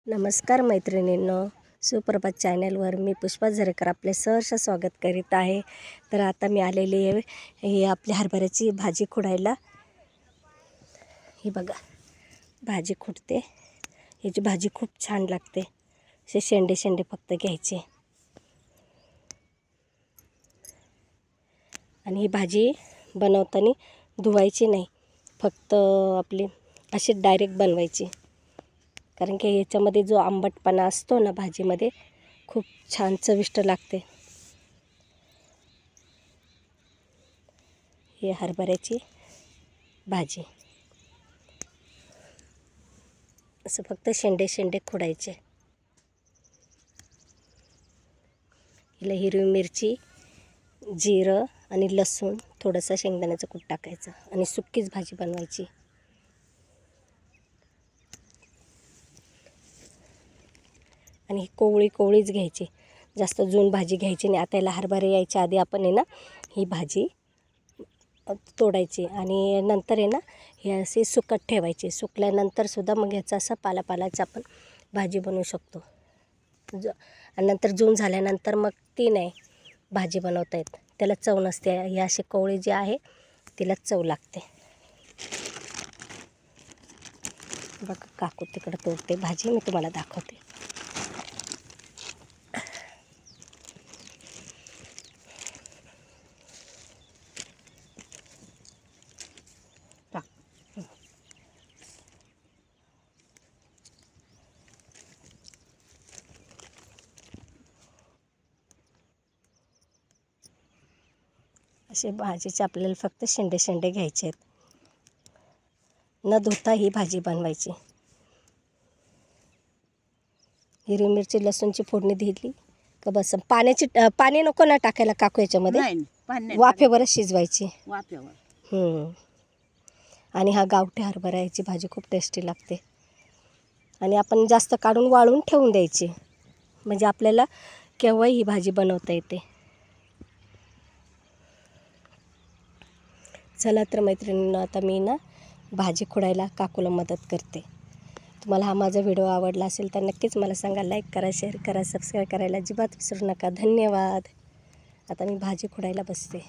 नमस्कार मैत्रिणींनो, सुप्रभात चॅनलवर मी पुष्पा झरेकर आपले सहर्ष स्वागत करीत आहे. तर आता मी आलेली आहे ही आपल्या हरभऱ्याची भाजी खुडायला. ही बघा भाजी खुडते. याची भाजी खूप छान लागते. असे शेंडे शेंडे फक्त घ्यायचे आणि ही भाजी बनवताना धुवायची नाही, फक्त आपली अशी डायरेक्ट बनवायची. कारण की याच्यामध्ये जो आंबटपणा असतो ना भाजीमध्ये, खूप छान चविष्ट लागते. ही हरभऱ्याची भाजी असं फक्त शेंडे शेंडे खोडायचे. हिला हिरवी मिरची, जिरं आणि लसूण, थोडंसं शेंगदाण्याचं कूट टाकायचं आणि सुक्कीच भाजी बनवायची. आणि ही कोवळीच घ्यायची, जास्त जून भाजी घ्यायची नाही. आता याला हरभरे यायच्या आधी आपण आहे ना ही भाजी तोडायची आणि नंतर आहे ना हे असे सुकत ठेवायचे. सुकल्यानंतरसुद्धा मग ह्याचा असा पालापालाची आपण भाजी बनवू शकतो. आणि नंतर जून झाल्यानंतर मग ती नाही भाजी बनवता येत, त्याला चव नसते. ही अशी कोवळी जी आहे तिला चव लागते. बघा काकू तिकडं तोडते भाजी, मी तुम्हाला दाखवते. असे भाजीचे आपल्याला फक्त शेंडे शेंडे घ्यायचे आहेत. न धुता ही भाजी बनवायची. हिरवी मिरची लसूणची फोडणी दिली का बस. पाणी नको ना टाकायला काकू याच्यामध्ये, वाफेवरच शिजवायची. आणि हा गावठी हरभरा याची भाजी खूप टेस्टी लागते. आणि आपण जास्त काढून वाळून ठेवून द्यायची, म्हणजे आपल्याला केव्हाही ही भाजी बनवता येते. चला तर मैत्रिणींनो, आता मी ना भाजी खुडायला काकूला मदत करते. तुम्हाला हा माझा व्हिडिओ आवडला असेल तर नक्कीच मला सांगा. लाईक करा, शेअर करा, सबस्क्राईब करायला अजिबात विसरू नका. धन्यवाद. आता मी भाजी खुडायला बसते.